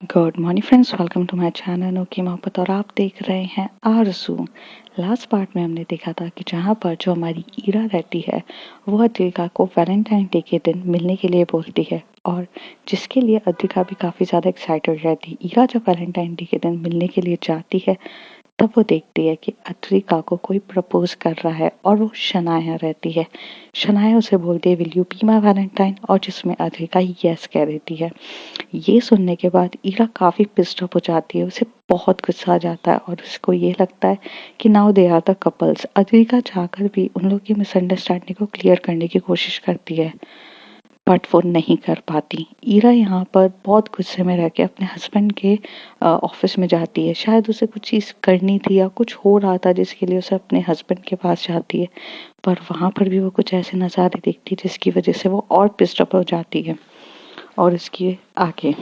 Good morning friends, welcome to my channel okay मोहब्बत और आप देख रहे हैं आरज़ू। लास्ट पार्ट में हमने देखा था कि जहाँ पर जो हमारी ईरा रहती है वो अद्विका को वैलेंटाइन डे के दिन मिलने के लिए बोलती है और जिसके लिए अद्विका भी काफ़ी ज़्यादा एक्साइटेड रहती है। ईरा जब वैलेंटाइन डे के दिन मिलने के लिए जाती है तब वो देखती है कि अद्विका को कोई प्रपोज कर रहा है और वो शनाया रहती है। शनाया उसे बोलती है will you be my Valentine, और जिसमें अद्विका यस कह देती है। ये सुनने के बाद ईरा काफ़ी पिस्ड ऑफ हो जाती है, उसे बहुत गुस्सा आ जाता है और उसको ये लगता है कि now they are the couples. Advika चाहकर भी उन लोगों की मिसअंडरस्टैंडिंग को क्लियर करने की कोशिश करती है बट वो नहीं कर पाती। ईरा यहाँ पर बहुत गुस्से में रह के अपने हस्बैंड के ऑफिस में जाती है। शायद उसे कुछ चीज़ करनी थी या कुछ हो रहा था जिसके लिए उसे अपने हस्बैंड के पास जाती है, पर वहाँ पर भी वो कुछ ऐसे नज़ारे देखती है जिसकी वजह से वो और पिस्ड ऑफ हो जाती है। और इसके आगे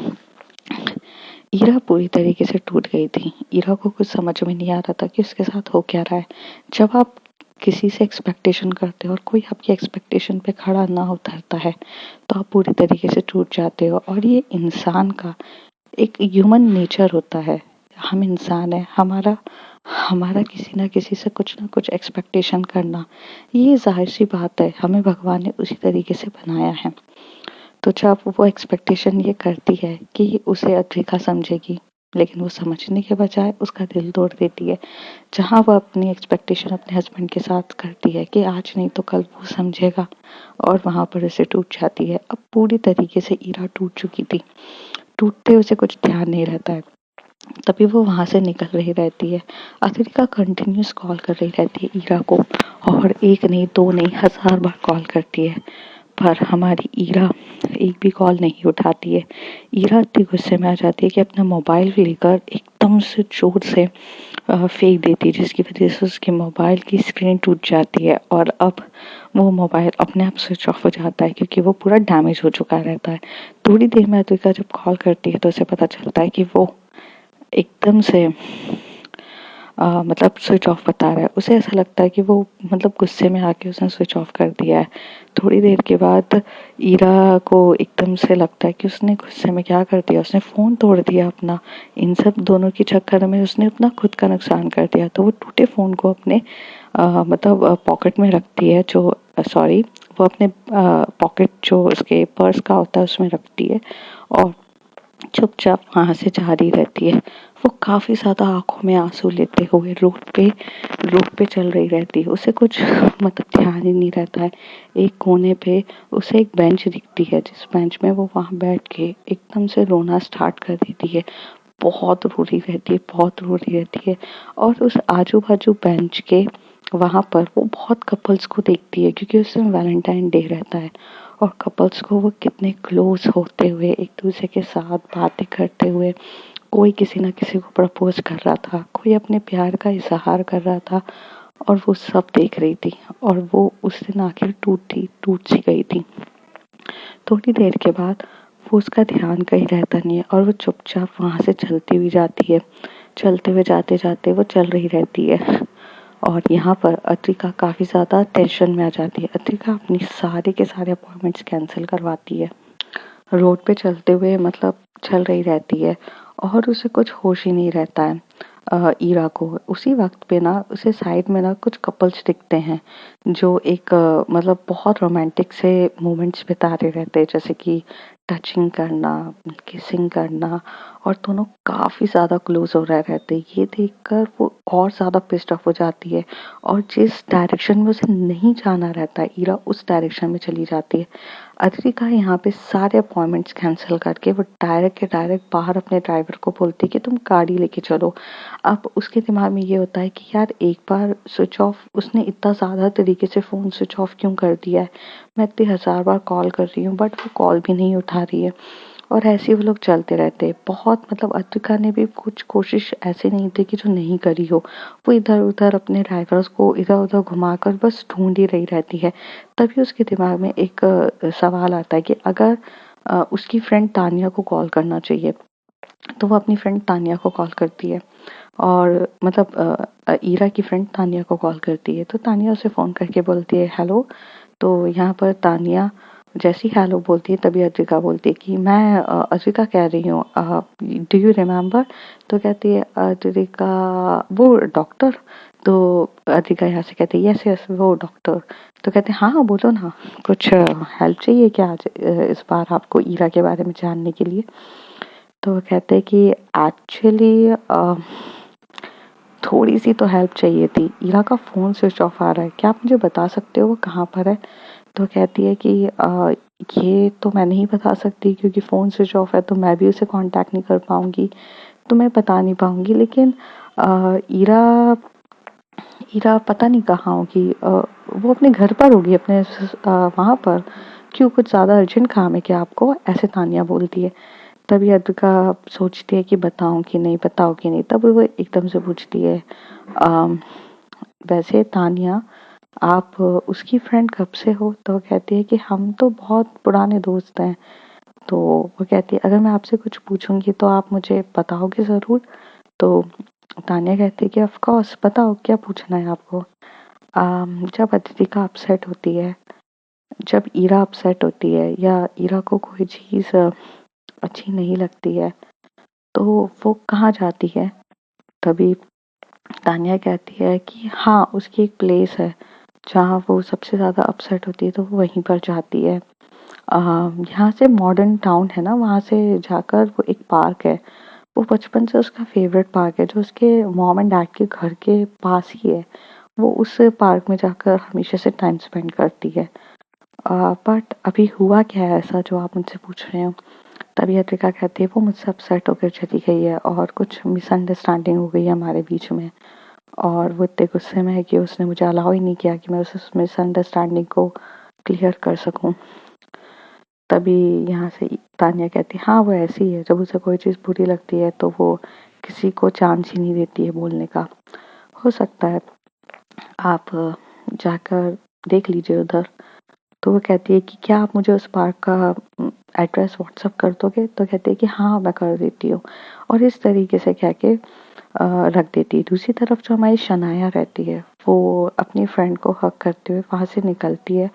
ईरा पूरी तरीके से टूट गई थी। ईरा को कुछ समझ में नहीं आ रहा था कि उसके साथ हो क्या रहा है। जब आप किसी से एक्सपेक्टेशन करते हो और कोई आपकी एक्सपेक्टेशन पे खड़ा ना उतरता है तो आप पूरी तरीके से टूट जाते हो, और ये इंसान का एक ह्यूमन नेचर होता है। हम इंसान है, हमारा हमारा किसी ना किसी से कुछ ना कुछ एक्सपेक्टेशन करना, ये जाहिर सी बात है, हमें भगवान ने उसी तरीके से बनाया है। तो जब वो एक्सपेक्टेशन ये करती है कि उसे अद्विका समझेगी, लेकिन वो समझने के बजाय उसका दिल तोड़ देती है। जहाँ वो अपनी एक्सपेक्टेशन अपने हस्बैंड के साथ करती है कि आज नहीं तो कल वो समझेगा, और वहाँ पर उसे टूट जाती है। अब पूरी तरीके से ईरा टूट चुकी थी, टूटते उसे कुछ ध्यान नहीं रहता है। तभी वो वहाँ से निकल रही रहती है। अद्विका कंटिन्यूस कॉल कर रही रहती है ईरा को, और एक नहीं दो नहीं 1000 बार कॉल करती है, पर हमारी ईरा एक भी कॉल नहीं उठाती है। ईरा इतनी गुस्से में आ जाती है कि अपना मोबाइल लेकर एकदम से जोर से फेंक देती है, जिसकी वजह से उसके मोबाइल की स्क्रीन टूट जाती है और अब वो मोबाइल अपने आप स्विच ऑफ हो जाता है क्योंकि वो पूरा डैमेज हो चुका रहता है। थोड़ी देर में अद्विका जब कॉल करती है तो उसे पता चलता है कि वो एकदम से मतलब स्विच ऑफ बता रहा है। उसे ऐसा लगता है कि वो मतलब गुस्से में आके उसने स्विच ऑफ कर दिया है। थोड़ी देर के बाद ईरा को एकदम से लगता है कि उसने गुस्से में क्या कर दिया, उसने फ़ोन तोड़ दिया अपना। इन सब दोनों के चक्कर में उसने अपना खुद का नुकसान कर दिया। तो वो टूटे फ़ोन को अपने मतलब पॉकेट में रखती है, जो सॉरी वो अपने पॉकेट जो उसके पर्स का होता है उसमें रखती है और चुपचाप वहाँ से जा रही रहती है। वो काफ़ी ज़्यादा आँखों में आँसू लेते हुए रोड पे चल रही रहती है। उसे कुछ मतलब ध्यान ही नहीं रहता है। एक कोने पे उसे एक बेंच दिखती है, जिस बेंच में वो वहाँ बैठ के एकदम से रोना स्टार्ट कर देती है। बहुत रो रही रहती है, बहुत रो रही रहती है, और उस आजू-बाजू बेंच के वहाँ पर वो बहुत कपल्स को देखती है क्योंकि उस दिन वैलेंटाइन डे रहता है, और कपल्स को वो कितने क्लोज होते हुए एक दूसरे के साथ बातें करते हुए, कोई किसी ना किसी को प्रपोज कर रहा था, कोई अपने प्यार का इजहार कर रहा था, और वो सब देख रही थी। और वो उस दिन आखिर टूट सी गई थी। थोड़ी देर के बाद वो उसका ध्यान कहीं रहता नहीं है और वो चुपचाप वहाँ से चलती हुई जाती है। चलते हुए जाते जाते वो चल रही रहती है, और यहाँ पर अद्विका काफ़ी ज़्यादा टेंशन में आ जाती है। अद्विका अपनी सारे के सारे अपॉइंटमेंट्स कैंसिल करवाती है। रोड पे चलते हुए मतलब चल रही रहती है और उसे कुछ होश ही नहीं रहता है। ईरा को उसी वक्त पे ना उसे साइड में ना कुछ कपल्स दिखते हैं जो एक मतलब बहुत रोमांटिक से मोमेंट्स बिता रहे रहते हैं, जैसे कि टचिंग करना, किसिंग करना, और दोनों काफ़ी ज़्यादा क्लोज हो रहे रहते हैं। ये देखकर वो और ज़्यादा पिस्ड ऑफ हो जाती है और जिस डायरेक्शन में उसे नहीं जाना रहता है ईरा उस डायरेक्शन में चली जाती है। अद्विका यहाँ पे सारे अपॉइंटमेंट्स कैंसिल करके वो डायरेक्ट के डायरेक्ट बाहर अपने ड्राइवर को बोलती है कि तुम गाड़ी लेके चलो। अब उसके दिमाग में ये होता है कि यार एक बार स्विच ऑफ, उसने इतना ज़्यादा तरीके से फ़ोन स्विच ऑफ क्यों कर दिया है। मैं इतनी 1000 बार कॉल कर रही हूँ बट वो कॉल भी नहीं उठा रही है, और ऐसे ही वो लोग चलते रहते हैं। बहुत मतलब अद्विका ने भी कुछ कोशिश ऐसी नहीं थी कि जो नहीं करी हो। वो इधर-उधर अपने ड्राइवर्स को इधर-उधर घुमाकर बस ढूँढ ही रही रहती है। तभी उसके दिमाग में एक सवाल आता है कि अगर उसकी फ्रेंड तानिया को कॉल करना चाहिए, तो वो अपनी फ्रेंड तानिया को कॉल करती है, और मतलब ईरा की फ्रेंड तानिया को कॉल करती है। तो तानिया उसे फ़ोन करके बोलती है हेलो। तो यहाँ पर तानिया जैसी हेलो बोलती है तभी अद्रिका बोलती है कि मैं अद्रिका कह रही हूँ, डू यू रिमेम्बर? तो कहती है अद्रिका, वो डॉक्टर। तो अद्रिका यहाँ से कहती है यस यस वो डॉक्टर। तो कहते हैं हाँ हाँ बोलो ना, कुछ हेल्प चाहिए क्या आज इस बार आपको ईरा के बारे में जानने के लिए? तो वो कहते हैं कि एक्चुअली थोड़ी सी तो हेल्प चाहिए थी, ईरा का फ़ोन स्विच ऑफ आ रहा है, क्या आप मुझे बता सकते हो वो कहाँ पर है? तो कहती है कि ये तो मैं नहीं बता सकती क्योंकि फ़ोन स्विच ऑफ है तो मैं भी उसे कांटेक्ट नहीं कर पाऊँगी, तो मैं बता नहीं पाऊँगी। लेकिन ईरा ईरा पता नहीं कहाँ होगी, वो अपने घर पर होगी, अपने वहाँ पर। क्यों, कुछ ज़्यादा अर्जेंट काम है क्या आपको? ऐसे तानिया बोलती है। तभी अद्विका सोचती है कि बताऊँ कि नहीं, बताओ कि नहीं। तब वो एकदम से पूछती है अम, वैसे तानिया आप उसकी फ्रेंड कब से हो? तो वो कहती है कि हम तो बहुत पुराने दोस्त हैं। तो वो कहती है अगर मैं आपसे कुछ पूछूंगी तो आप मुझे बताओगे ज़रूर? तो तानिया कहती है कि ऑफ कोर्स, बताओ क्या पूछना है आपको? जब अदितिका अपसेट होती है, जब ईरा अपसेट होती है या ईरा को कोई चीज़ अच्छी नहीं लगती है तो वो कहाँ जाती है? तभी तानिया कहती है कि हाँ उसकी एक प्लेस है जहाँ वो सबसे ज़्यादा अपसेट होती है तो वो वहीं पर जाती है। यहाँ से मॉडर्न टाउन है ना, वहाँ से जाकर वो एक पार्क है, वो बचपन से उसका फेवरेट पार्क है जो उसके मॉम एंड डैड के घर के पास ही है। वो उस पार्क में जाकर हमेशा से टाइम स्पेंड करती है। बट अभी हुआ क्या है ऐसा जो आप मुझसे पूछ रहे हो? तभी अद्विका कहती है वो मुझसे अपसेट होकर चली गई है और कुछ मिसअंडरस्टैंडिंग हो गई है हमारे बीच में, और वो इतने गुस्से में है कि उसने मुझे अलाउ ही नहीं किया कि मैं उस मिसअंडरस्टैंडिंग को क्लियर कर सकूं। तभी यहाँ से तानिया कहती है हाँ वो ऐसी है, जब उसे कोई चीज़ बुरी लगती है तो वो किसी को चांस ही नहीं देती है बोलने का। हो सकता है आप जाकर देख लीजिए उधर। तो वो कहती है कि क्या आप मुझे उस पार्क का एड्रेस व्हाट्सएप कर दोगे? तो कहती है कि हाँ मैं कर देती हूँ, और इस तरीके से कह के रख देती है। दूसरी तरफ जो हमारी शनाया रहती है वो अपनी फ्रेंड को हक करते हुए वहां से निकलती है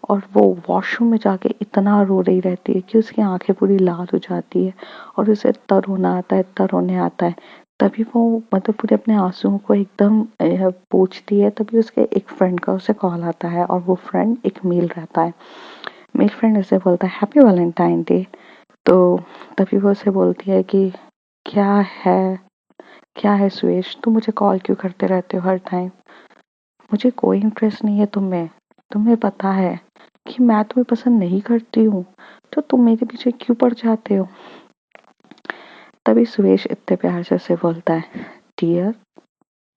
और वो वॉशरूम में जाके इतना रो रही रहती है कि उसकी आंखें पूरी लाल हो जाती है और उसे इतना रोना आता है, इतना रोने आता है। तभी वो मतलब पूरे अपने आंसुओं को एकदम पोंछती है। तभी उसके एक फ्रेंड का उसे कॉल आता है और वो फ्रेंड एक मेल रहता है। मेल फ्रेंड उसे बोलता है हैप्पी वैलेंटाइन डे। तो तभी वो उसे बोलती है कि क्या है, क्या है सुयश, तुम मुझे कॉल क्यों करते रहते हो हर टाइम? मुझे कोई इंटरेस्ट नहीं है तुम में। तुम्हें पता है कि मैं तुम्हें पसंद नहीं करती हूँ, तो तुम मेरे पीछे क्यों पड़ जाते हो? तभी सुयश इतने प्यार से उसे बोलता है डियर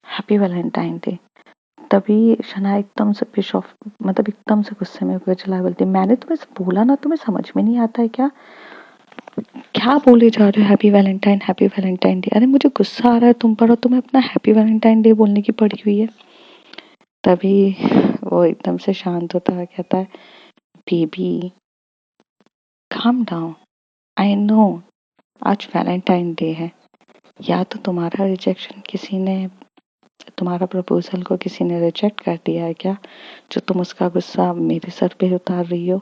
हैप्पी वैलेंटाइन डे। तभी शना एकदम से पिश ऑफ, मतलब एकदम से गुस्से में होकर चला बोलती है मैंने तुम्हें बोला ना, तुम्हें समझ में नहीं आता है क्या? क्या बोले जा रहे हो हैप्पी वैलेंटाइन डे? अरे मुझे गुस्सा आ रहा है तुम पर और तुम्हें अपना हैप्पी वैलेंटाइन डे बोलने की पड़ी हुई है। तभी वो एकदम से शांत होता है, कहता है baby calm down, I know आज वैलेंटाइन डे है, या तो तुम्हारा रिजेक्शन किसी ने, तुम्हारा प्रपोजल को किसी ने रिजेक्ट कर दिया है क्या, जो तुम उसका गुस्सा मेरे सर पे उतार रही हो?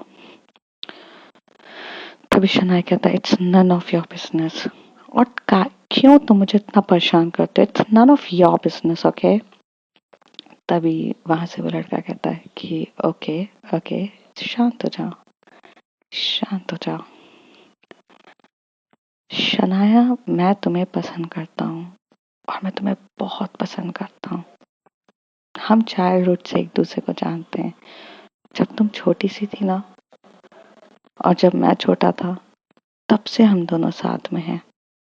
तभी शनाया कहता है it's none of your business. और क्यों तुम मुझे इतना परेशान करते हो? It's none of your business, okay? तभी वहां से वो लड़का कहता है कि ओके ओके शांत हो जाओ, शांत हो जाओ। शनाया मैं तुम्हें पसंद करता हूँ और मैं तुम्हें बहुत पसंद करता हूँ। हम चाइल्डहुड से एक दूसरे को जानते हैं, जब तुम छोटी सी थी ना और जब मैं छोटा था तब से हम दोनों साथ में हैं,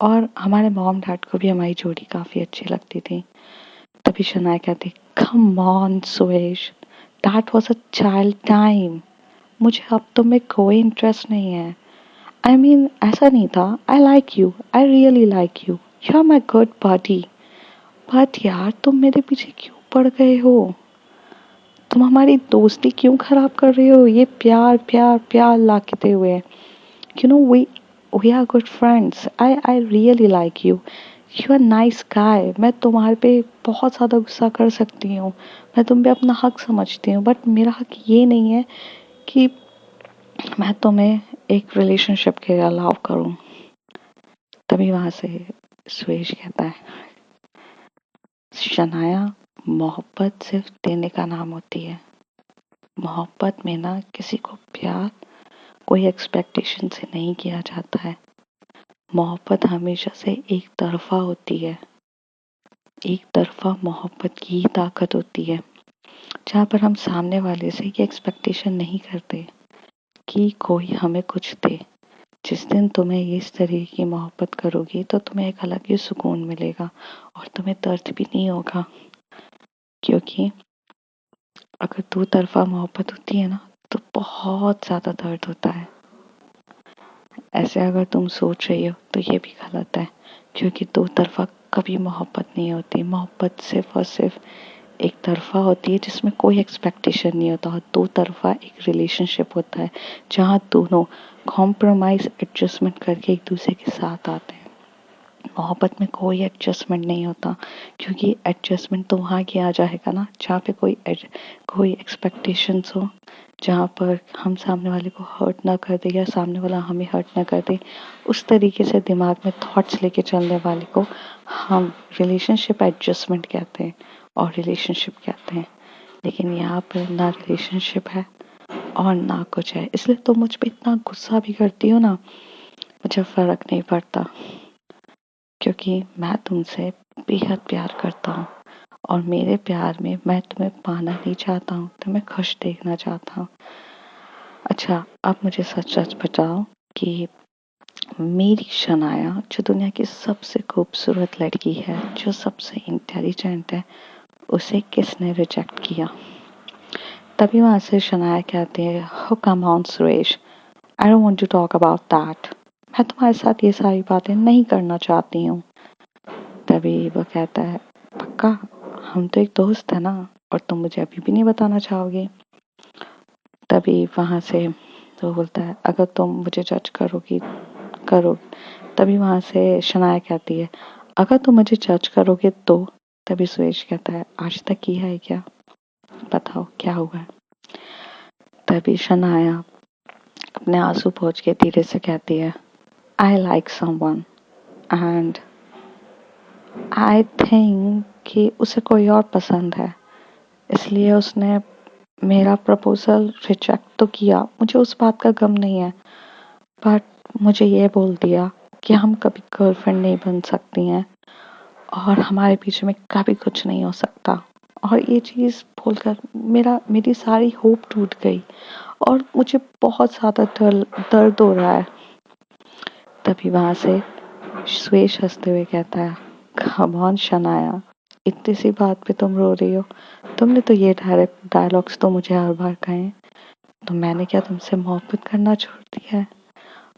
और हमारे मॉम डैड को भी हमारी जोड़ी काफी अच्छी लगती थी। तभी शनाया कहती कम on Suresh, that was a child time, मुझे अब तुम में कोई इंटरेस्ट नहीं है। आई मीन ऐसा नहीं था, I like you, I really like you, you are my good buddy, but यार तुम मेरे पीछे क्यों पड़ गए हो? तुम हमारी दोस्ती क्यों खराब कर रहे हो ये प्यार प्यार प्यार लाते हुए? You know we are good friends, I really like you, you are nice guy. मैं तुम्हारे पे बहुत ज़्यादा गुस्सा कर सकती हूँ, मैं तुम पे अपना हक समझती हूँ, बट मेरा हक ये नहीं है कि मैं तुम्हें एक रिलेशनशिप के लिए अलाउ करूं। तभी वहां से सुरेश कहता है, शनाया, मोहब्बत सिर्फ देने का नाम होती है। मोहब्बत में ना किसी को प्यार कोई एक्सपेक्टेशन से नहीं किया जाता है। मोहब्बत हमेशा से एक तरफा होती है। एक तरफा मोहब्बत की ही ताकत होती है, जहाँ पर हम सामने वाले से ये एक्सपेक्टेशन नहीं करते कि कोई हमें कुछ दे। जिस दिन तुम्हें इस तरह की मोहब्बत करोगी तो तुम्हें एक अलग ही सुकून मिलेगा और तुम्हें दर्द भी नहीं होगा। क्योंकि अगर दो तरफा मोहब्बत होती है ना तो बहुत ज्यादा दर्द होता है। ऐसे अगर तुम सोच रही हो तो ये भी गलत है, क्योंकि दो तरफा कभी मोहब्बत नहीं होती। मोहब्बत सिर्फ और सिर्फ एक तरफा होती है जिसमें कोई एक्सपेक्टेशन नहीं होता, और दो तरफा एक रिलेशनशिप होता है जहाँ दोनों कॉम्प्रोमाइज एडजस्टमेंट करके एक दूसरे के साथ आते हैं। मोहब्बत में कोई एडजस्टमेंट नहीं होता, क्योंकि एडजस्टमेंट तो वहाँ किया जाएगा ना जहाँ पे कोई एक्सपेक्टेशंस हो, जहाँ पर हम सामने वाले को हर्ट ना कर दे या सामने वाला हमें हर्ट ना कर दे। उस तरीके से दिमाग में थॉट्स लेके चलने वाले को हम रिलेशनशिप एडजस्टमेंट कहते हैं और रिलेशनशिप कहते हैं। लेकिन यहाँ पर ना रिलेशनशिप है और ना कुछ है, इसलिए तुम मुझ पे इतना गुस्सा भी करती हो ना, मुझे फर्क नहीं पड़ता, क्योंकि मैं तुमसे बेहद प्यार करता हूँ और मेरे प्यार में मैं तुम्हें पाना नहीं चाहता हूँ, तुम्हें खुश देखना चाहता हूँ। अच्छा, अब मुझे सच सच बताओ कि मेरी शनाया जो दुनिया की सबसे खूबसूरत लड़की है, जो सबसे इंटेलिजेंट है, उसे किसने रिजेक्ट किया? तभी वहां से शनाया कहती है, oh come on Suresh, I don't want to talk about that. मैं तुम्हारे साथ ये सारी बातें नहीं करना चाहती हूँ। तभी वो कहता है, पक्का? हम तो एक दोस्त है ना, और तुम मुझे अभी भी नहीं बताना चाहोगे? तभी वहां से वो बोलता है, अगर तुम मुझे जज करोगे। तभी वहां से शनाया कहती है, अगर तुम मुझे जज करोगे तो। तभी सुरेश कहता है, आज तक किया है क्या? बताओ क्या हुआ है? तभी शनाया अपने आंसू पोंछ के धीरे से कहती है, I like someone and I think कि उसे कोई और पसंद है, इसलिए उसने मेरा प्रपोजल रिजेक्ट तो किया। मुझे उस बात का गम नहीं है, बट मुझे ये बोल दिया कि हम कभी गर्लफ्रेंड नहीं बन सकती हैं और हमारे बीच में कभी कुछ नहीं हो सकता। और ये चीज़ बोलकर मेरी सारी होप टूट गई और मुझे बहुत ज़्यादा दर्द हो रहा है। तभी वहां से सुरेश हंसते हुए कहता है, कम ऑन शनाया, इतनी सी बात पे तुम रो रही हो? तुमने तो ये डायरेक्ट डायलॉग्स तो मुझे हर बार कहे, तो मैंने क्या तुमसे मोहब्बत करना छोड़ दिया है?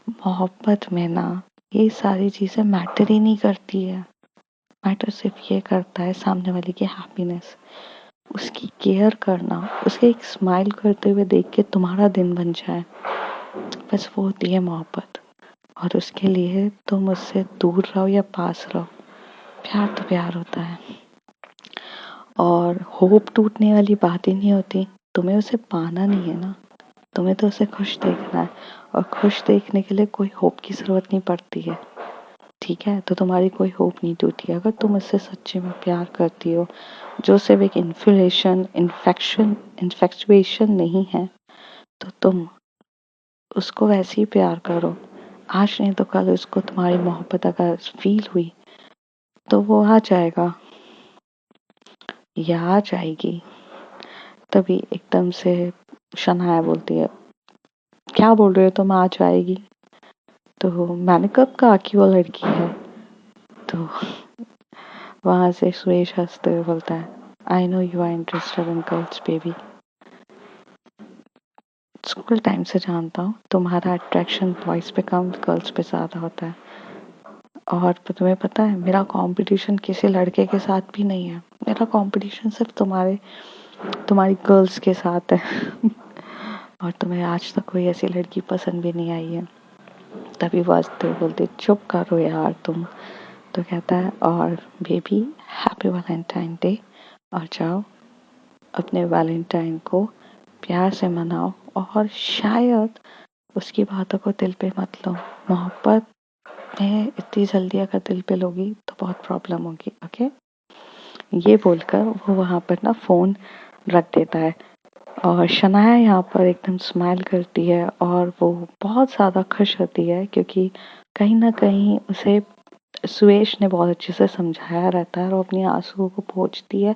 मोहब्बत में ना ये सारी चीजें मैटर ही नहीं करती है। मैटर सिर्फ ये करता है सामने वाले की हैप्पीनेस, उसकी केयर करना, उसके एक स्माइल करते हुए देख के तुम्हारा दिन बन जाए। बस वो होती है मोहब्बत। और उसके लिए तुम उससे दूर रहो या पास रहो, प्यार तो प्यार होता है। और होप टूटने वाली बात ही नहीं होती। तुम्हें उसे पाना नहीं है ना, तुम्हें तो उसे खुश देखना है, और खुश देखने के लिए कोई होप की जरूरत नहीं पड़ती है। ठीक है, तो तुम्हारी कोई होप नहीं टूटी। अगर तुम उससे सच्चे में प्यार करती हो, जो सिर्फ एक इन्फेक्चुएशन नहीं है, तो तुम उसको वैसे ही प्यार करो। आज नहीं तो कल उसको तुम्हारी मोहब्बत अगर फील हुई तो वो आ जाएगा या आ जाएगी। तभी एकदम से शनाया बोलती है, क्या बोल रहे हो तुम, आ जाएगी? तो मैंने कब कहा कि वो लड़की है? तो वहां से सुरेश हंसते हुए बोलता है, I know you are interested in girls baby. School time से जानता हूँ तुम्हारा अट्रैक्शन बॉयज पे कम गर्ल्स पे ज्यादा होता है। और तुम्हें पता है मेरा कंपटीशन किसी लड़के के साथ भी नहीं है, मेरा कंपटीशन सिर्फ तुम्हारी गर्ल्स के साथ है। और तुम्हें आज तक कोई ऐसी लड़की पसंद भी नहीं आई है। तभी वो हंसते हुए बोलती, चुप करो यार तुम। तो कहता है, और बेबी हैप्पी वैलेंटाइन डे, और जाओ अपने वैलेंटाइन को प्यार से मनाओ, और शायद उसकी बातों को दिल पे मत लो। मोहब्बत में इतनी जल्दी अगर दिल पे लोगी तो बहुत प्रॉब्लम होगी। ओके, ये बोलकर वो वहाँ पर ना फोन रख देता है और शनाया यहाँ पर एकदम स्माइल करती है और वो बहुत ज़्यादा खुश होती है क्योंकि कहीं ना कहीं उसे सुयश ने बहुत अच्छे से समझाया रहता है और वो अपनी आंसुओं को पोंछती है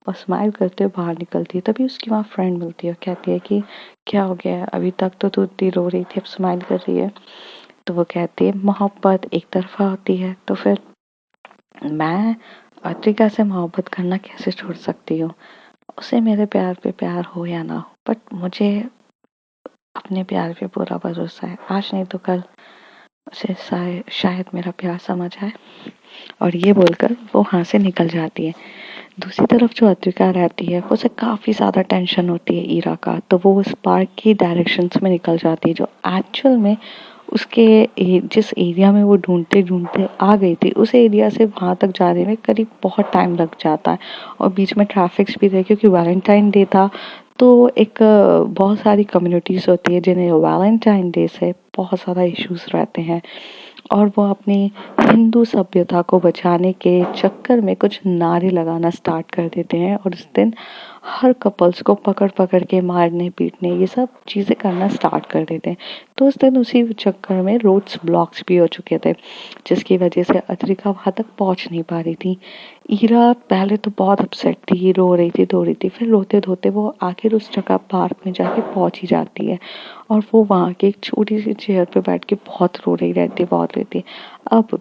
और स्माइल करते हुए बाहर निकलती है। तभी उसकी वहाँ फ्रेंड मिलती है और कहती है कि क्या हो गया है, अभी तक तो तू इतनी रो रही थी, अब स्माइल कर रही है। तो वो कहती है मोहब्बत एक तरफा होती है, तो फिर मैं अतिका से मोहब्बत करना कैसे छोड़ सकती हूँ। उसे मेरे प्यार पे प्यार हो या ना हो, बट मुझे अपने प्यार पे पूरा भरोसा है। आज नहीं तो कल उसे शायद मेरा प्यार समझ आए। और ये बोलकर वो वहाँ से निकल जाती है। दूसरी तरफ जो अद्विका रहती है उसे काफ़ी ज़्यादा टेंशन होती है ईरा का, तो वो उस पार्क की डायरेक्शंस में निकल जाती है जो एक्चुअल में उसके जिस एरिया में वो ढूंढते ढूंढते आ गई थी उस एरिया से वहाँ तक जाने में करीब बहुत टाइम लग जाता है। और बीच में ट्रैफिक्स भी थे क्योंकि वैलेंटाइन डे था। तो एक बहुत सारी कम्युनिटीज़ होती है जिन्हें वैलेंटाइन डे से बहुत ज़्यादा इश्यूज रहते हैं और वो अपनी हिंदू सभ्यता को बचाने के चक्कर में कुछ नारे लगाना स्टार्ट कर देते हैं और उस दिन हर कपल्स को पकड़ पकड़ के मारने पीटने ये सब चीज़ें करना स्टार्ट कर देते हैं। तो उस दिन उसी चक्कर में रोड्स ब्लॉक्स भी हो चुके थे जिसकी वजह से अद्रिका वहाँ तक पहुँच नहीं पा रही थी। ईरा पहले तो बहुत अपसेट थी, रो रही थी धो रही थी, फिर रोते धोते वो आखिर उस जगह पार्क में जाके पहुँच ही जाती है और वो वहाँ की एक छोटी सी चेयर पे बैठ के बहुत रो रही रहती है, बहुत रहती है। अब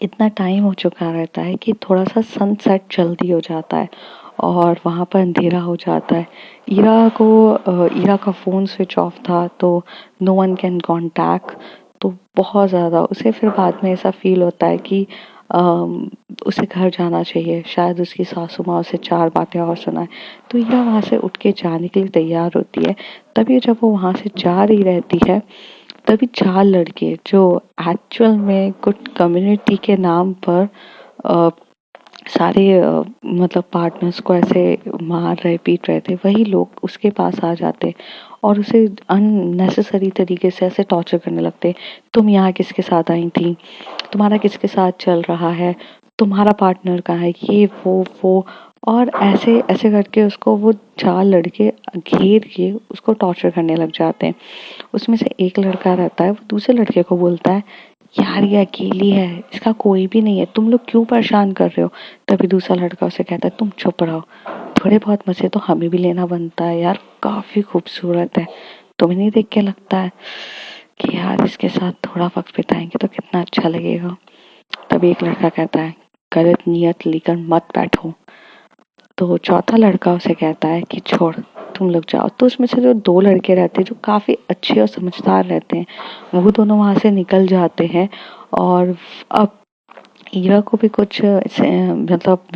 इतना टाइम हो चुका रहता है कि थोड़ा सा सनसेट जल्दी हो जाता है और वहाँ पर अंधेरा हो जाता है। ईरा का फ़ोन स्विच ऑफ था तो नो वन कैन कॉन्टैक्ट। तो बहुत ज़्यादा उसे फिर बाद में ऐसा फील होता है कि उसे घर जाना चाहिए, शायद उसकी सासू माँ उसे 4 बातें और सुनाए। तो ईरा वहाँ से उठ के जाने के लिए तैयार होती है। तभी जब वो वहाँ से जा रही रहती है तभी 4 लड़के जो एक्चुअल में कुछ कम्युनिटी के नाम पर अ, सारे मतलब पार्टनर्स को ऐसे मार रहे पीट रहे थे, वही लोग उसके पास आ जाते और उसे अननेसेसरी तरीके से ऐसे टॉर्चर करने लगते। तुम यहाँ किसके साथ आई थी, तुम्हारा किसके साथ चल रहा है, तुम्हारा पार्टनर कहाँ है, ये वो और ऐसे ऐसे करके उसको वो 4 लड़के घेर के उसको टॉर्चर करने लग जाते हैं। उसमें से एक लड़का रहता है, वो दूसरे लड़के को बोलता है यार ये अकेली है, इसका कोई भी नहीं है, तुम लोग क्यों परेशान कर रहे हो। तभी दूसरा लड़का उसे कहता है तुम चुप रहो, थोड़े बहुत मजे तो हमें भी लेना बनता है यार, काफी खूबसूरत है, तुम्हें नहीं देख के लगता है कि यार इसके साथ थोड़ा वक्त बिताएंगे तो कितना अच्छा लगेगा। तभी एक लड़का कहता है गलत नियत लेकर मत बैठो। तो चौथा लड़का उसे कहता है कि छोड़ तुम लोग जाओ। तो उसमें से जो 2 लड़के रहते हैं जो काफी अच्छे और समझदार रहते हैं वो दोनों वहां से निकल जाते हैं और अब ईरा को भी कुछ मतलब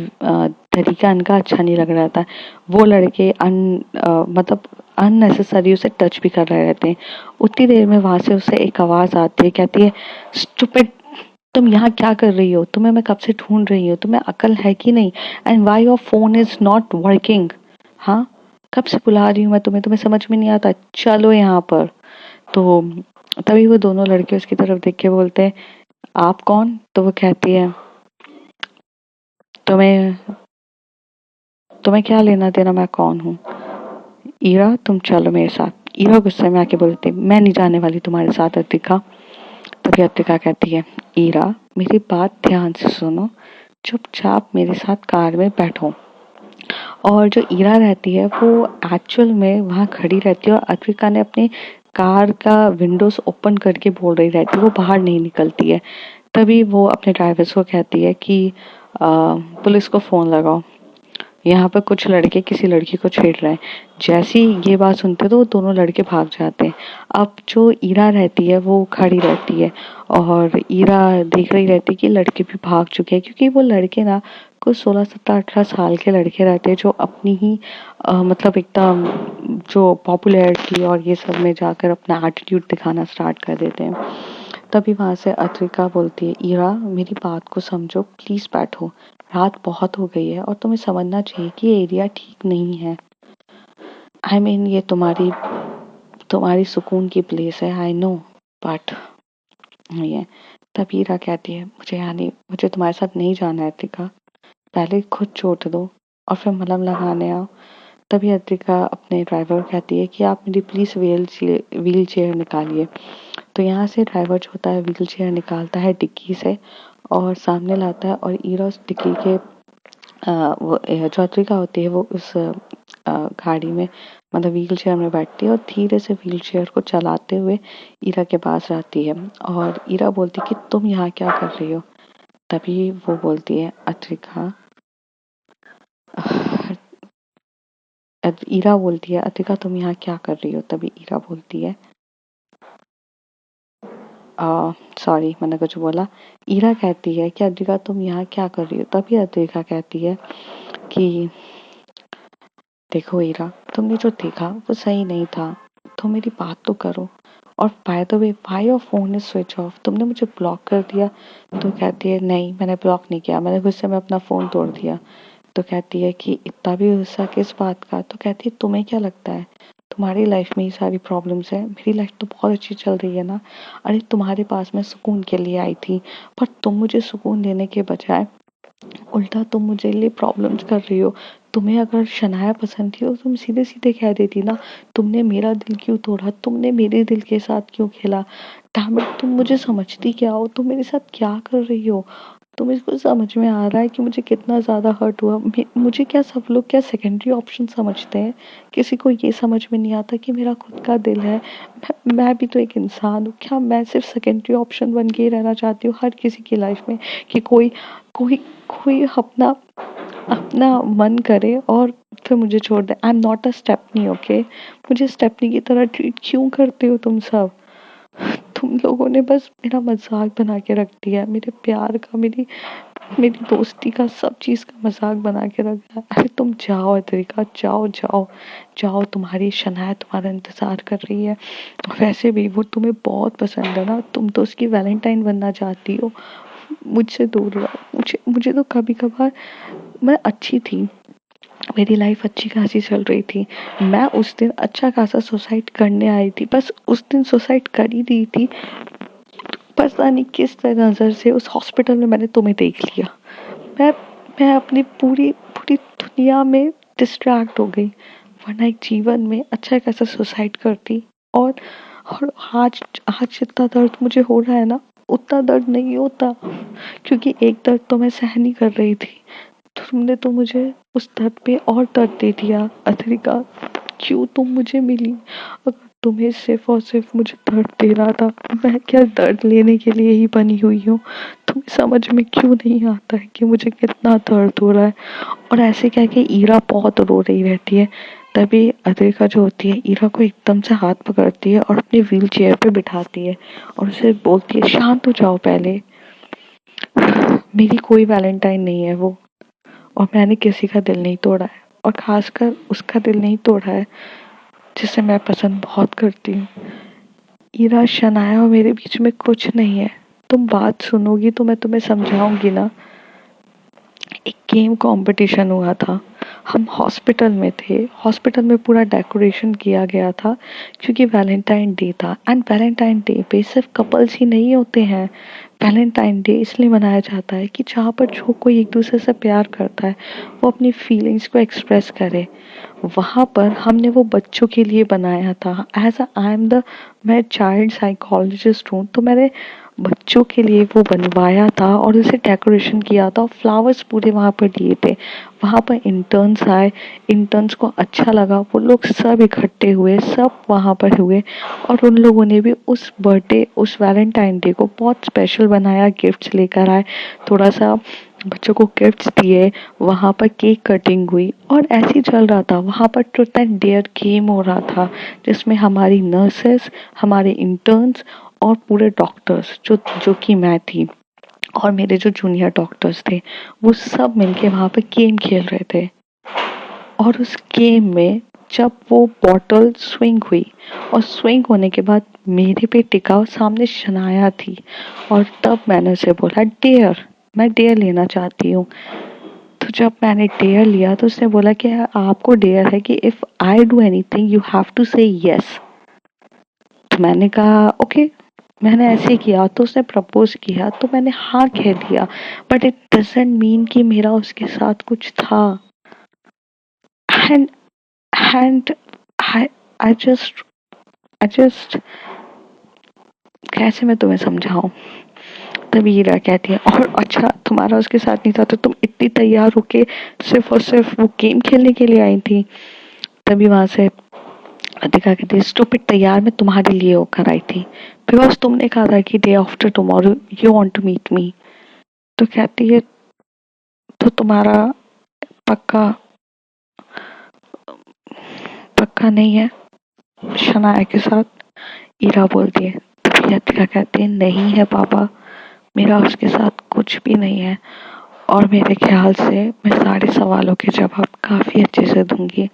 तरीका इनका अच्छा नहीं लग रहा था। वो लड़के मतलब अननेसेसरी उसे टच भी कर रहे रहते हैं। उतनी देर में वहां से उसे एक आवाज आती है, कहती है स्टूपिड, तुम यहाँ क्या कर रही हो, तुम्हें मैं कब से ढूंढ रही हूँ, तुम्हें अकल है कि नहीं, and why your phone is not working. हाँ, कब से बुला रही हूँ मैं तुम्हें, तुम्हें समझ में नहीं आता, चलो यहाँ पर। तो तभी वो दोनों लड़के उसकी तरफ देख के बोलते हैं आप कौन। तो वो कहती है तुम्हें तुम्हें क्या लेना देना मैं कौन हूँ। ईरा तुम चलो मेरे साथ। ईरा गुस्से में आके बोलती मैं नहीं जाने वाली तुम्हारे साथ अतिका। तभी अतिका कहती है ईरा मेरी बात ध्यान से सुनो, चुपचाप मेरे साथ कार में बैठो। और जो ईरा रहती है वो एक्चुअल में वहाँ खड़ी रहती है और अद्विका ने अपने कार का विंडोज ओपन करके बोल रही रहती है, वो बाहर नहीं निकलती है। तभी वो अपने ड्राइवर्स को कहती है कि पुलिस को फोन लगाओ, यहाँ पर कुछ लड़के किसी लड़की को छेड़ रहे हैं। जैसे ही ये बात सुनते तो वो दोनों लड़के भाग जाते हैं। अब जो ईरा रहती है वो खड़ी रहती है और ईरा देख रही रहती है कि लड़के भी भाग चुके हैं क्योंकि वो लड़के ना कुछ 16-17-18 साल के लड़के रहते हैं जो अपनी ही मतलब एकदम जो पॉपुलैरिटी और ये सब में जाकर अपना एटीट्यूड दिखाना स्टार्ट कर देते हैं। तभी वहां से अद्विका बोलती है ईरा मेरी बात को समझो, प्लीज बैठो, रात बहुत हो गई है और तुम्हें समझना चाहिए कि ये एरिया ठीक नहीं है। ये तुम्हारी तुम्हारी सुकून की प्लेस है, आई नो, बट ये तब हीरा कहती है मुझे तुम्हारे साथ नहीं जाना है अतिका, पहले खुद चोट दो और फिर मलहम लगाने आओ। तभी अतिका अपने ड्राइवर को कहती है कि आप मेरी प्लीज व्हील चेयर निकालिए। तो यहाँ से ड्राइवर जो होता है व्हील चेयर निकालता है डिक्की से और सामने लाता है, और ईरा उस डिक्की के वो जो अद्रिका होती है वो उस गाड़ी में मतलब व्हील चेयर में बैठती है और धीरे से व्हील चेयर को चलाते हुए ईरा के पास आती है और ईरा बोलती है कि तुम यहाँ क्या कर रही हो। तभी वो बोलती है अद्रिका ईरा बोलती है अद्रिका तुम यहाँ क्या कर रही हो। तभी ईरा बोलती है सॉरी मैंने कुछ बोला। ईरा कहती है कि अद्रिका तुम यहाँ क्या कर रही हो। तभी अद्रिका कहती है कि देखो ईरा, तुमने जो देखा वो सही नहीं था, तो मेरी बात तो करो। और by the way why your phone is switch off, तुमने मुझे ब्लॉक कर दिया। तो कहती है नहीं मैंने ब्लॉक नहीं किया, मैंने गुस्से में अपना फोन तोड़ दिया। तो कहती है कि इतना भी गुस्सा किस बात का। तो कहती है तुम्हें क्या लगता है तुम्हारी लाइफ में ही सारी प्रॉब्लम्स है, मेरी लाइफ तो बहुत अच्छी चल रही है ना। अरे तुम्हारे पास मैं सुकून के लिए आई थी, पर तुम मुझे सुकून देने के बजाय उल्टा तुम मुझे लिए प्रॉब्लम्स कर रही हो। तुम्हें अगर शनाया पसंद थी तो तुम सीधे सीधे कह देती ना, तुमने मेरा दिल क्यों तोड़ा, तुमने मेरे दिल के साथ क्यों खेला। डैम इट, तुम मुझे समझती क्या हो, तुम मेरे साथ क्या कर रही हो। तुम्हें कुछ समझ में आ रहा है कि मुझे कितना ज्यादा हर्ट हुआ। मुझे क्या सब लोग क्या सेकेंडरी ऑप्शन समझते हैं। किसी को ये समझ में नहीं आता कि मेरा खुद का दिल है। मैं भी तो एक इंसान हूँ, क्या मैं सिर्फ सेकेंडरी ऑप्शन बन के ही रहना चाहती हूँ हर किसी की लाइफ में कि कोई कोई कोई अपना अपना मन करे और फिर मुझे छोड़ दे। I am not a stepney, okay. मुझे स्टेपनी की तरह ट्रीट क्यों करते हो तुम सब। तुम लोगों ने बस मेरा मजाक बना के रख दिया, मेरे प्यार का, मेरी मेरी दोस्ती का, सब चीज का मजाक बना के रख दिया। अरे तुम जाओ अद्रिका, जाओ जाओ जाओ, तुम्हारी शनाया तुम्हारा इंतजार कर रही है। वैसे भी वो तुम्हें बहुत पसंद है ना, तुम तो उसकी वैलेंटाइन बनना चाहती हो। मुझसे दूर रहो। मुझे मुझे तो कभी कभार मैं अच्छी थी, मेरी लाइफ अच्छी खासी चल रही थी। मैं उस दिन अच्छा खासा सुसाइड करने आई थी, बस उस दिन सुसाइड कर ही दी थी। पता नहीं किस नजर से उस हॉस्पिटल में मैंने तुम्हें देख लिया। मैं मैं अपनी पूरी पूरी दुनिया में डिस्ट्रैक्ट हो गई, वरना एक जीवन में अच्छा खासा सुसाइड करती। और और आज आज जितना दर्द मुझे हो रहा है ना, उतना दर्द नहीं होता, क्योंकि एक दर्द तो मैं सहन ही कर रही थी। तुमने तो मुझे उस दर्द पे और दर्द दे दिया अथरिका। क्यों तुम मुझे मिली। अगर तुम्हें सिर्फ और सिर्फ मुझे दर्द देना था, मैं क्या दर्द लेने के लिए ही बनी हुई हूँ। तुम्हें समझ में क्यों नहीं आता है कि मुझे कितना दर्द हो रहा है। और ऐसे कह के ईरा बहुत रो रही रहती है। तभी अद्रिका जो होती है ईरा को एकदम से हाथ पकड़ती है और अपनी व्हील चेयर पे बिठाती है और उसे बोलती है शांत हो जाओ पहले, मेरी कोई वैलेंटाइन नहीं है वो, और मैंने किसी का दिल नहीं तोड़ा है, और खासकर उसका दिल नहीं तोड़ा है जिसे मैं पसंद बहुत करती हूँ। ईरा, शनाया और मेरे बीच में कुछ नहीं है। तुम बात सुनोगी तो मैं तुम्हें समझाऊंगी ना। एक गेम कंपटीशन हुआ था, हम हॉस्पिटल में थे, हॉस्पिटल में पूरा डेकोरेशन किया गया था क्योंकि वैलेंटाइन डे था। एंड वैलेंटाइन डे पे सिर्फ कपल्स ही नहीं होते हैं। वैलेंटाइन डे इसलिए मनाया जाता है कि जहाँ पर जो कोई एक दूसरे से प्यार करता है वो अपनी फीलिंग्स को एक्सप्रेस करे। वहाँ पर हमने वो बच्चों के लिए बनाया था। एज आई एम द मैं चाइल्ड साइकोलॉजिस्ट हूँ, तो मैंने बच्चों के लिए वो बनवाया था और उसे डेकोरेशन किया था, फ्लावर्स पूरे वहाँ पर दिए थे। वहाँ पर इंटर्न्स आए, इंटर्न्स को अच्छा लगा, वो लोग सब इकट्ठे हुए, सब वहाँ पर हुए और उन लोगों ने भी उस बर्थडे, उस वैलेंटाइन डे को बहुत स्पेशल बनाया। गिफ्ट्स लेकर आए, थोड़ा सा बच्चों को गिफ्ट्स दिए, वहाँ पर केक कटिंग हुई और ऐसे ही चल रहा था। वहाँ पर ट्रूथ एंड डेयर गेम हो रहा था जिसमें हमारी नर्सेस, हमारे इंटर्न्स और पूरे डॉक्टर्स जो कि मैं थी और मेरे जो जूनियर डॉक्टर्स थे, वो सब मिलके वहाँ पे गेम खेल रहे थे। और उस गेम में जब वो बॉटल स्विंग हुई और स्विंग होने के बाद मेरे पे टिका और सामने शनाया थी, और तब मैंने उसे बोला डेयर, मैं डेयर लेना चाहती हूँ। तो जब मैंने डेयर लिया तो उसने बोला कि आपको डेयर है कि if I do anything you have to say yes. तो मैंने कहा ओके, मैंने ऐसे किया, तो उसने प्रपोज किया तो मैंने हाँ कह दिया, बट इट डजंट मीन कि मेरा उसके साथ कुछ था। And and I I just कैसे मैं तुम्हें समझाऊं। तभी हीरा कहती है और अच्छा तुम्हारा उसके साथ नहीं था तो तुम इतनी तैयार होके सिर्फ और सिर्फ वो गेम खेलने के लिए आई थी। तभी वहां से अधिका कहती है स्टूपिड, तैयार मैं तुम्हारे लिए होकर आई थी बिकॉज तुमने कहा था कि day after tomorrow you want to meet me. तो कहती है तो तुम्हारा पक्का पक्का नहीं है शनाया के साथ? ईरा बोलती है। तभी अधिका कहती है नहीं है पापा, मेरा उसके साथ कुछ भी नहीं है और मेरे ख्याल से मैं सारे सवालों के जवाब काफी अच्छे से दूंगी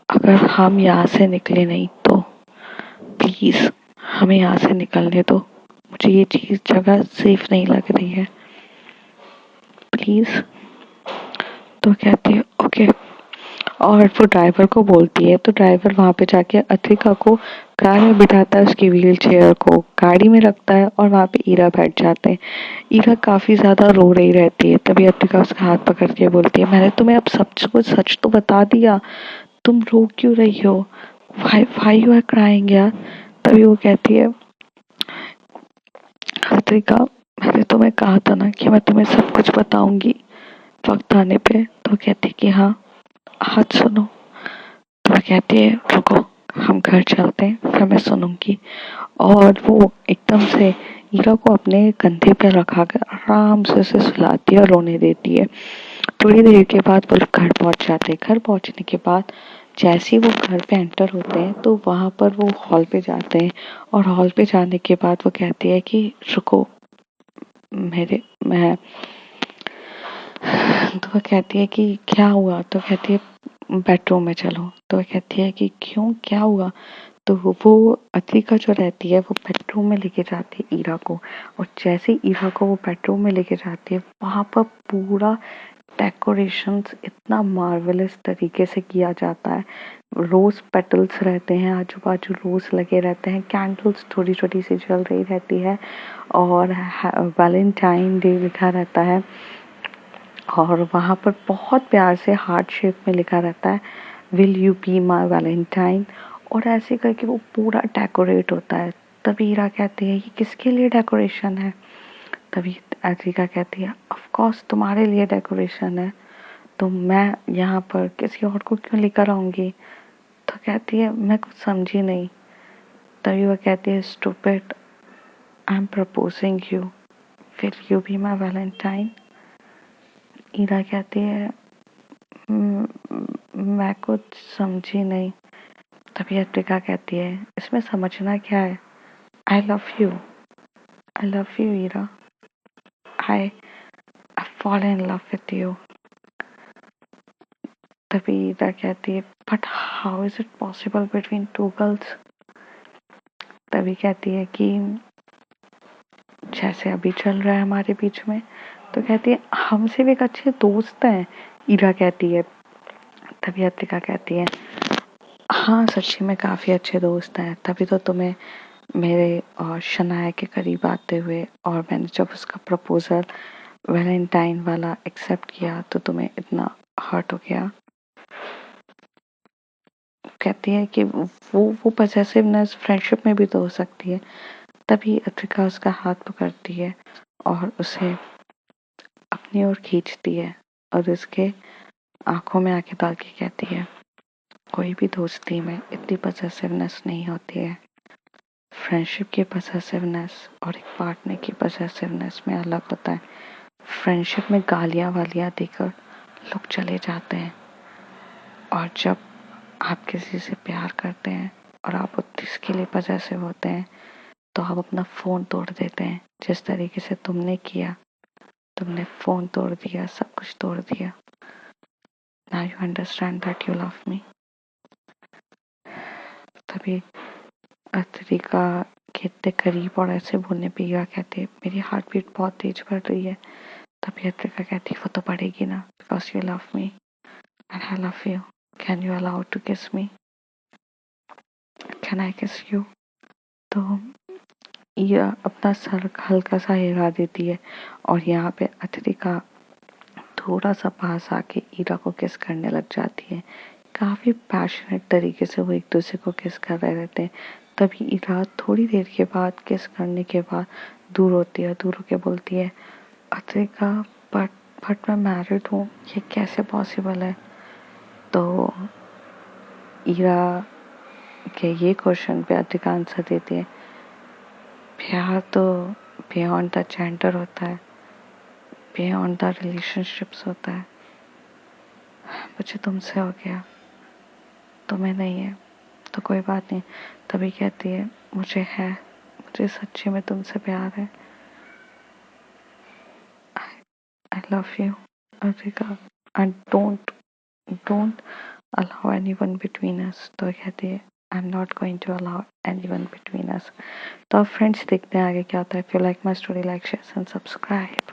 अगर हम यहाँ से निकले नहीं तो। प्लीज हमें यहाँ से निकलने दो, मुझे ये चीज जगह सेफ नहीं लग रही है, प्लीज। तो कहती है ओके, और वो ड्राइवर को बोलती है तो ड्राइवर वहां पे जाके अथिका को कार में बिठाता है, उसकी व्हील चेयर को गाड़ी में रखता है और वहां पे ईरा बैठ जाते हैं। ईरा काफी ज्यादा रो रही रहती है। तभी अथिका उसका हाथ पकड़ के बोलती है मैंने तुम्हें अब सब कुछ सच तो बता दिया, तुम रो क्यों रही हो, व्हाई यू आर क्राइंग यार। तभी वो कहती है अथिका मैंने तुम्हें कहा था ना कि मैं तुम्हें सब कुछ बताऊंगी वक्त आने पे। तो कहती कि हाँ हाथ सुनो। तो वो कहती है रुको, हम घर चलते हैं फिर मैं सुनूंगी। और वो एकदम से ईरा को अपने कंधे पे रखा कर आराम से उसे सुलाती है और रोने देती है। थोड़ी देर के बाद वो लोग घर पहुंच जाते हैं। घर पहुंचने के बाद जैसे ही वो घर पे एंटर होते हैं तो वहां पर वो हॉल पे जाते हैं और हॉल पे जाने के बाद वो कहती है कि रुको मेरे मैं तो वो कहती है कि क्या हुआ। तो कहती है बेडरूम में चलो। तो वो कहती है कि क्यों क्या हुआ। तो वो अतिका जो रहती है वो बेडरूम में लेके जाती है ईरा को, और जैसे ही ईरा को वो बेडरूम में लेके जाती है वहां पर पूरा डेकोरेशंस इतना मार्वेलस तरीके से किया जाता है। रोज पेटल्स रहते हैं, आजू बाजू रोज लगे रहते हैं, कैंडल्स छोटी छोटी सी जल रही रहती है और वैलेंटाइन डे लिखा रहता है। और वहां पर बहुत प्यार से हार्ट शेप में लिखा रहता है will you be my Valentine. और ऐसे करके वो पूरा डेकोरेट होता है। तभी हीरा कहती है ये किसके लिए डेकोरेशन है। तभी अद्रिका कहती है ऑफ कोर्स तुम्हारे लिए डेकोरेशन है, तो मैं यहाँ पर किसी और को क्यों लेकर आऊंगी। तो कहती है मैं कुछ समझी नहीं। तभी वो कहती है stupid, I am proposing you, will you be my valentine. Ira कहती है मैं कुछ समझी नहीं। तभी अद्रिका कहती है इसमें समझना क्या है, I love you, I love you Ira, I fall in love with you. तभी ईरा कहती है but how is it possible between two girls. तभी कहती है कि जैसे अभी चल रहा है हमारे बीच में। तो कहती है हमसे भी एक अच्छे दोस्त हैं। ईरा कहती है। तभी अतिका कहती है हाँ सच्ची में काफी अच्छे दोस्त हैं, तभी तो तुम्हें मेरे और शनाया के करीब आते हुए और मैंने जब उसका प्रपोजल वैलेंटाइन वाला एक्सेप्ट किया तो तुम्हें इतना हर्ट हो गया। कहती है कि वो पॉसेसिवनेस फ्रेंडशिप में भी तो हो सकती है। तभी अत्रिका उसका हाथ पकड़ती है और उसे अपनी ओर खींचती है और उसके आंखों में आंखें डाल के कहती है कोई भी दोस्ती में इतनी पॉसेसिवनेस नहीं होती है। फ्रेंडशिप की पॉसेसिवनेस और एक पार्टनर की पॉसेसिवनेस में अलग होता है। फ्रेंडशिप में गालियां वालियां देकर लोग चले जाते हैं, और जब आप किसी से प्यार करते हैं और आप उसके लिए पॉसेसिव होते हैं तो आप अपना फोन तोड़ देते हैं जिस तरीके से तुमने किया। तुमने फोन तोड़ दिया, सब कुछ तोड़ दिया। Now you understand that you love मी। तभी अत्रिका के इतने करीब और ऐसे बोलने पे ईरा कहती है मेरी हार्ट बीट बहुत तेज बढ़ रही है। तभी अत्रिका कहती है वो तो बढ़ेगी ना because you love me and I love you, can you allow to kiss me, can I किस यू। तो ये अपना सर हल्का सा हिला देती है और यहाँ पे अथितिका थोड़ा सा पास आके ईरा को किस करने लग जाती है। काफी पैशनेट तरीके से वो एक दूसरे को किस कर रहे रहते हैं। तभी ईरा थोड़ी देर के बाद किस करने के बाद दूर होती है, दूर होके बोलती है, अथितिका बट बट मैं मैरिड हूँ, ये कैसे पॉसिबल है। तो ईरा के ये क्वेश्चन पे अथितिका आंसर देती है, प्यार तो बियॉन्ड द जेंडर होता है, बियॉन्ड द रिलेशनशिप्स होता है। मुझे तुमसे हो गया, तुम्हें नहीं है तो कोई बात नहीं। तभी कहती है, मुझे है, मुझे सच्ची में तुमसे प्यार है। I love you Athika and don't allow anyone between us. तो कहती है, I am not going to allow anyone between us. तो अब फ्रेंड्स देखते हैं आगे क्या होता है। If you like my story, like share and subscribe.